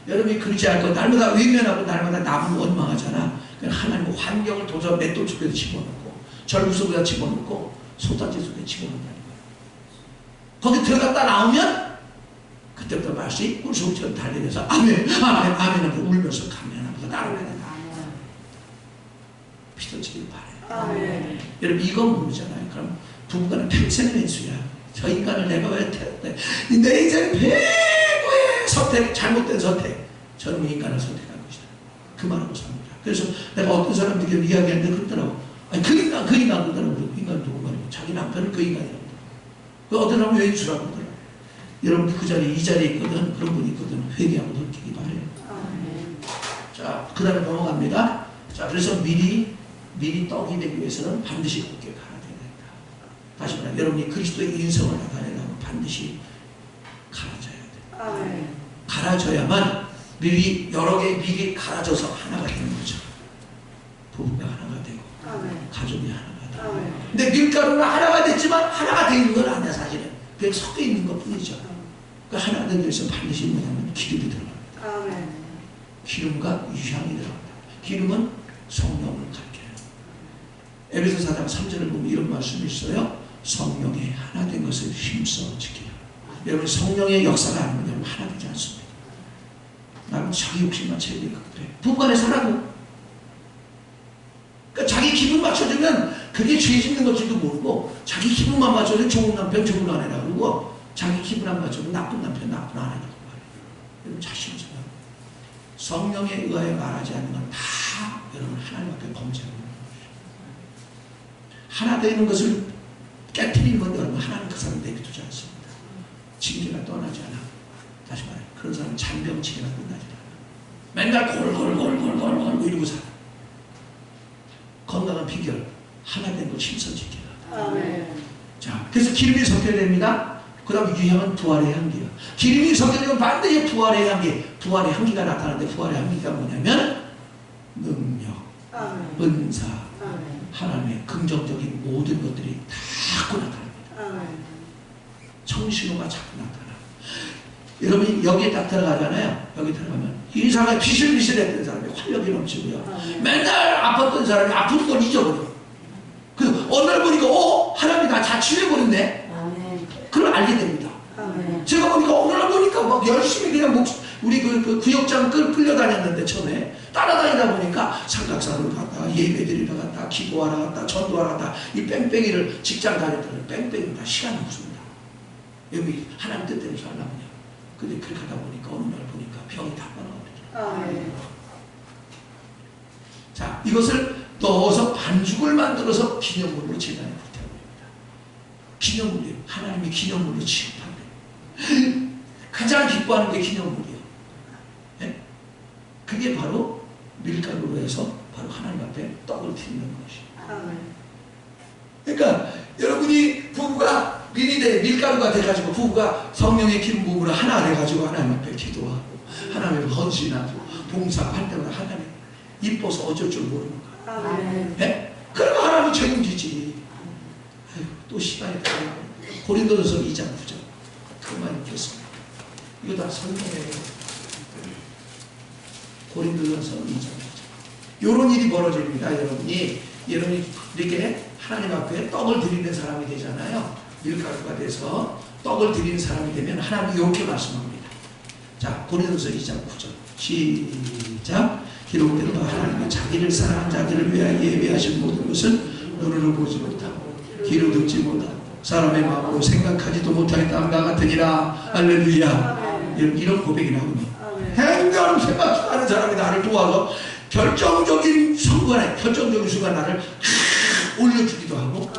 여러분이 그러지 않고 날마다 외면하고 날마다 남을 원망하잖아. 하나님 환경을 도저 맷돌 속에 집어넣고 절구 속에다 집어넣고 솥단지 속에 집어넣는다는 거예요. 거기 들어갔다 나오면 그때부터 말씀이 꿀송처럼 달려서 아멘, 아멘, 아멘 하면서 울면서 감면하면서 나를 해야 피터치길 바래요. 여러분 이건 모르잖아요. 그럼 부부간은 평생의 인수야. 저 인간을 내가 왜 태웠대? 내 인생 최고의 선택, 잘못된 선택. 저는 인간을 선택한 것이다. 그 말하고 삽니다. 그래서 내가 어떤 사람들에게 이야기하는데 그러더라고. 아니 그 인간 그러더라고. 인간 누구 말이고 자기 남편은 그 인간이라고. 그 어떤 사람은 왜 인수라고 그러더라고. 여러분 그 자리에 이 자리에 있거든. 그런 분이 있거든. 회개하고 돌이키기 바래요. 자, 그 다음에 넘어갑니다. 자, 그래서 미리 떡이 되기 위해서는 반드시 굳게 갈아줘야 된다. 다시 말해, 여러분이 그리스도의 인성을 나타내려면 반드시 갈아줘야 돼. 갈아줘야만 미리 여러 개 미리 갈아줘서 하나가 되는 거죠. 부부가 하나가 되고 가족이 하나가 되고. 근데 밀가루는 하나가 됐지만 하나가 되는 건 아니야 사실은. 그냥 섞여 있는 것 뿐이죠. 그 하나가 되기 위해서 반드시 뭐냐면 기름이 들어갑니다. 기름과 유향이 들어갑니다. 기름은 성령을 가르쳐요. 에베소 4장 3절을 보면 이런 말씀이 있어요. 성령의 하나 된 것을 힘써 지키라. 여러분 성령의 역사가 아니면 여러분 하나 되지 않습니다. 나는 자기 욕심만 채우니까 그래. 부부간에 살아도 그러니까 자기 기분 맞춰주면 그게 죄 짓는 것줄도 모르고 자기 기분만 맞춰주면 좋은 남편 좋은 아내라고 그러고 자기 기분 안 맞춰주면 나쁜 남편 나쁜 아내라고 말해요. 여러분 자신을 생각해요. 성령에 의하여 말하지 않는 건 다 여러분 하나님 앞에 범죄하는 거예요. 하나 되는 것을 깨트리는 건데 여러분 하나님 그 사람 내비두지 않습니다. 징계가 떠나지 않아. 다시 말해 그런 사람은 잔병치레가 끝나지 않아. 맨날 골골골골골골 이러고 살아. 건강한 비결 하나 된 걸 힘써 지키라. 자, 그래서 기름이 섞여야 됩니다. 그 다음 유향은 부활의 향기예요. 기름이 섞여지면 반드시 부활의 향기. 부활의 향기가 나타나는데 부활의 향기가 뭐냐면 능력, 은사, 하나님의 긍정적인 모든 것들이 자꾸 나타납니다. 청신호가 자꾸 나타나. 여러분이 여기에 딱 들어가잖아요. 여기 들어가면 이 사람이 비실비실했던 사람이 활력이 넘치고요. 맨날 아팠던 사람이 아픈 걸 잊어버려. 그래서 어느 날 보니까 하나님이 나 다 치유해버렸네. 그걸 알게 됩니다. 제가 보니까 어느 날 보니까 막 열심히 그냥 우리 그 구역장 끌려다녔는데 처음에 따라다니다 보니까 삼각산으로 갔다 예배드리러 갔다 기도하러 갔다 전도하러 갔다 이 뺑뺑이를 직장 다녔더니 뺑뺑이 다 시간이 없습니다. 여기 하나님 뜻대로 살라면요. 근데 그렇게 하다 보니까 어느 날 보니까 병이 다 떠나버리더라고요. 자, 이것을 넣어서 반죽을 만들어서 기념물로 제단에 불태워버립니다. 기념물이에요. 하나님이 기념물로 취급한대요. 가장 기뻐하는 게 기념물이에요. 네? 그게 바로 밀가루로 해서 바로 하나님 앞에 떡을 드리는 것이에요. 그러니까 여러분이 부부가 밀가루가 돼가지고 부부가 성령의 기름 부부로 하나 돼가지고 하나님 앞에 기도하고 하나님 헌신하고 봉사할 때마다 하나님 이뻐서 어쩔 줄 모르는 거야. 네? 그러면 하나님 책임지지. 아유, 또 시간이 다 고린도전서 2장 9절 그만 읽겠습니다. 이거 다 성경이에요. 고린도전서 2장 9절 요런 일이 벌어집니다. 여러분이 이렇게 하나님 앞에 떡을 드리는 사람이 되잖아요. 밀가루가 돼서 떡을 드리는 사람이 되면 하나님이 이렇게 말씀합니다. 자, 고린도전서 2장 9절 시작. 기록대로 하나님이 자기를 사랑한 자기를 위하여 예배하신 모든 것을 눈으로 보지 못하고 귀로 듣지 못하고 사람의 마음으로 생각하지도 못하는 땅과 같으니라. 할렐루야. 이런 고백이 나오니 행간 생각하는 사람이 나를 도와서 결정적인 순간 나를 올려주기도 하고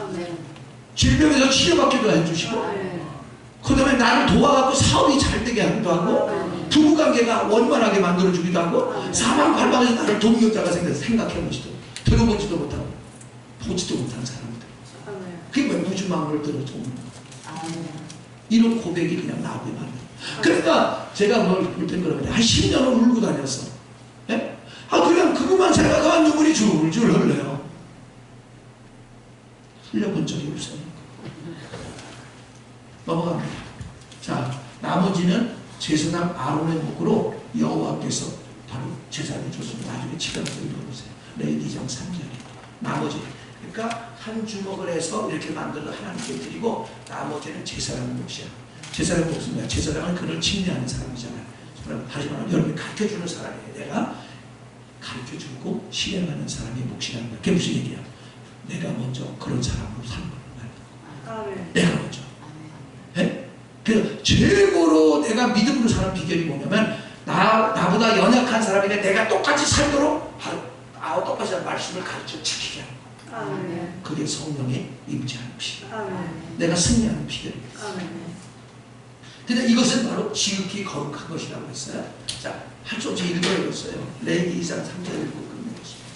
질병에서 치료받기도 해주시고 그 다음에 나를 도와갖고 사업이 잘 되게 하기도 하고 부부관계가 원만하게 만들어주기도 하고 사방팔방에서 나를 돕는 자가 생겨서 생각해보지도 들어보지도 못하고 보지도 못하는 사람들 그게 왜 무주망을 들어줘 이런 고백이 그냥 나오게 만들어요. 그러니까 제가 뭘 볼 땐 그러는데 한 10년을 울고 다녔어. 예? 그냥 그것만 생각하면 눈물이 줄줄 흘러요. 흘려본 적이 없어요. 넘어갑니다. 자, 나머지는 제사장 아론의 목으로 여호와께서 바로 제사를 줬습니다. 나중에 시간을 읽어보세요. 레위기 2장 3절에 나머지 그러니까 한 주먹을 해서 이렇게 만들어 하나님께 드리고 나머지는 제사장의 몫이야. 제사장의 몫은 제사장은 그를 침례하는 사람이잖아요. 하지만 여러분이 가르쳐주는 사람이에요. 내가 가르쳐주고 실행하는 사람의 몫이라는 거야. 그게 무슨 얘기야? 내가 먼저 그런 사람으로 사는 거야. 내가 먼저. 네? 그 최고로 내가 믿음으로 사는 비결이 뭐냐면 나보다 연약한 사람인데 내가 똑같이 살도록 똑같이 말씀을 가르쳐 지키게 하는 거야. 그게 성령의 임재하는 비결. 내가 승리하는 비결입니다. 근데 이것은 바로 지극히 거룩한 것이라고 했어요. 자, 한 소절 읽어야겠어요. 레위기 2장 3절 읽고 끝내겠습니다.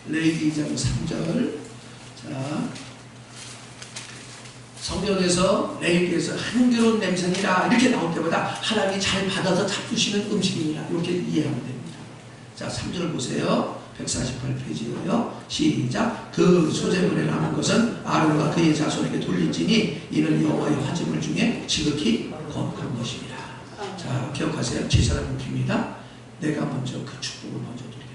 레위기 2장 3절. 자, 성경에서 레위기에서 한겨운 냄새니라 이렇게 나올 때마다 하나님이 잘 받아서 잡수시는 음식이니라 이렇게 이해하면 됩니다. 자, 3절 보세요. 148페이지로요. 시작. 그 소재물에 남은 것은 아론과 그의 자손에게 돌릴지니 이는 여호와의 화제물 중에 지극히 거룩한 것입니다. 자, 기억하세요. 제사장 묵힙니다. 내가 먼저 그 축복을 먼저 누리게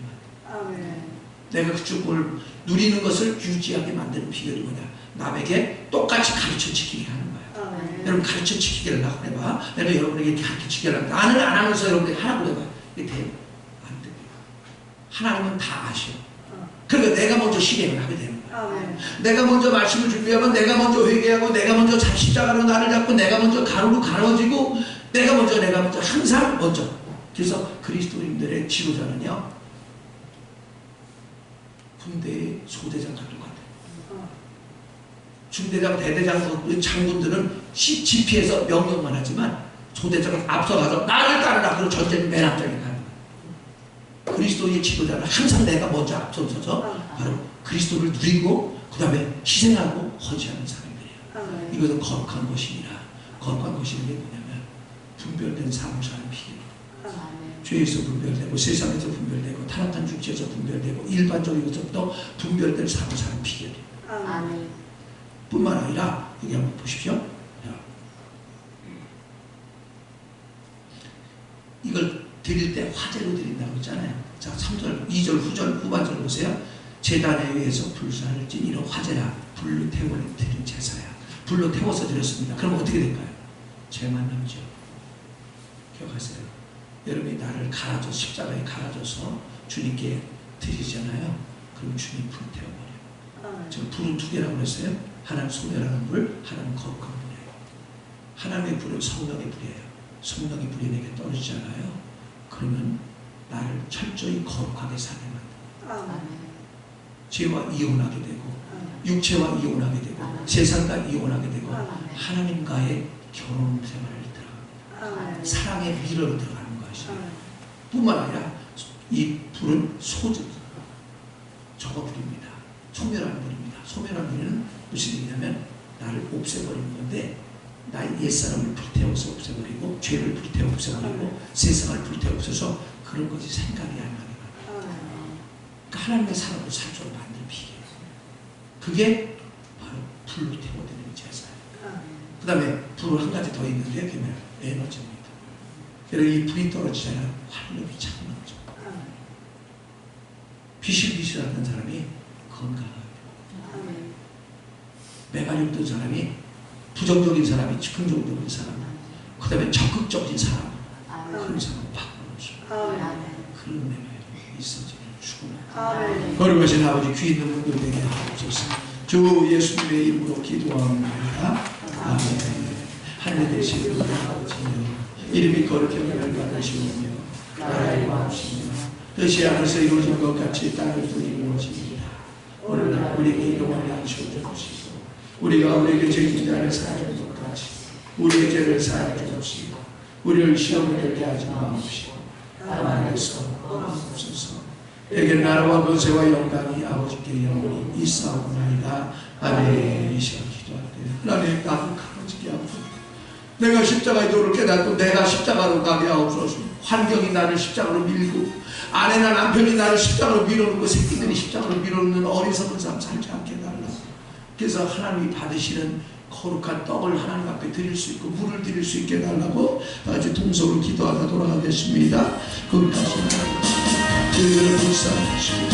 만듭니다. 내가 그 축복을 누리는 것을 유지하게 만드는 비결이 뭐냐? 남에게 똑같이 가르쳐 지키게 하는 거야. 여러분 가르쳐 지키기를 하고 해봐. 내가 여러분에게 가르쳐 지키기를 하고 나는 안 하면서 여러분에게 하라고 해봐. 이게 돼요? 안 돼요. 하나님은 다 아셔. 그러니까 내가 먼저 실행을 하게 되는 거야. 내가 먼저 말씀을 준비하면 내가 먼저 회개하고 내가 먼저 십자가로 나를 잡고 내가 먼저 가루로 가로지고 내가 먼저 항상 먼저. 그래서 그리스도인들의 지도자는요. 군대의 소대장과 똑같아요. 중대장, 대대장, 장군들은 지피해서 명령만 하지만 소대장은 앞서가서 나를 따르라. 그리고 전쟁 맨 앞장에 가는 거예요. 그리스도의 지도자는 항상 내가 먼저 앞서서 바로 그리스도를 누리고 그 다음에 희생하고 헌신하는 사람들이에요. 이것은 거룩한 것이니라. 거룩한 것이라는 게 뭐냐면 분별된 삶을 사는 비결. 죄에서 분별되고 세상에서 분별되고 타락한 육체에서 분별되고 일반적인 것부터 분별된 삶을 사는 비결이에요. 뿐만 아니라 여기 한번 보십시오. 이걸 드릴 때 화제로 드린다고 했잖아요. 자, 3절, 2절, 후반절 보세요. 제단에 의해서 불사를 지니는 화제라 불로 태워 드린 제사야. 불로 태워서 드렸습니다. 그럼 어떻게 될까요? 죄만 남죠. 기억하세요. 여러분이 나를 갈아줘 십자가에 갈아줘서 주님께 드리잖아요. 그럼 주님 불 태워버려요. 저 불은 두 개라고 그랬어요. 하나는 소멸하는 불, 하나는 거룩한 불이에요. 하나님의 불은 성령의 불이에요. 성령의 불이 내게 떨어지잖아요. 그러면 나를 철저히 거룩하게 살게 만들어요. 죄와 이혼하게 되고 육체와 이혼하게 되고 세상과 이혼하게 되고 하나님과의 결혼 생활을 들어갑니다. 사랑의 미러로 들어가는 것이에요. 뿐만 아니라 이 불은 저거 불입니다. 소멸하는 불입니다. 소멸하는 불은 무슨 얘기냐면 나를 없애버리는 건데 나의 옛사람을 불태워서 없애버리고 죄를 불태워 없애버리고 세상을 불태워 없애서 그런 것이 생각이 안 나게 만들어요. 그러니까 하나님의 사람을 살도록 만드는 비결이에요. 그게 바로 불로 태워드리는 제사예요. 그 다음에 불은 한 가지 더 있는데 그게 에너지입니다. 여러분 이 불이 떨어지잖아요. 활력이 참 나죠. 비실비실하던 사람이 건강하게 매가리 없던 사람이 부정적인 사람이 긍정적인 사람 그 다음에 적극적인 사람 그런 사람 바꾸는 그런 매가리 있어지는 축원합니다. 거룩하신 아버지 귀 있는 분들 되게 하옵소서. 주 예수님의 이름으로 기도합니다. 아멘. 하늘에 계신 우리 아버지여 이름이 거룩하게 받으시오며 나라의 마음이시며 뜻이 하늘에서 이루어진 것 같이 땅에서도 이루어집니다. 오늘날 우리에게 일용할 양식을 주시고 우리가 우리에게 죄진 자를 사하는 것 같이 우리의 죄를 사하여 주옵시고 우리를 시험에 들게 하지 마옵시고 다만 에서 없소서. 내게 나라와 권세와 영광이 아버지께 영원히 있사옵나이다. 아멘. 이 시간 기도할 때 하나님 나도 가르치게 하옵소서. 내가 십자가의 도를 깨닫고 내가 십자가로 가게 하옵소서. 환경이 나를 십자가로 밀고 아내나 남편이 나를 십자가로 밀어놓고 새끼들이 십자가로 밀어놓는 어리석은 삶 살지 않게 해달라. 그래서 하나님이 받으시는 거룩한 떡을 하나님 앞에 드릴 수 있고 물을 드릴 수 있게 해달라고 다같이 동서로 기도하다 돌아가겠습니다. 거기까지 저희들은 불쌍하시고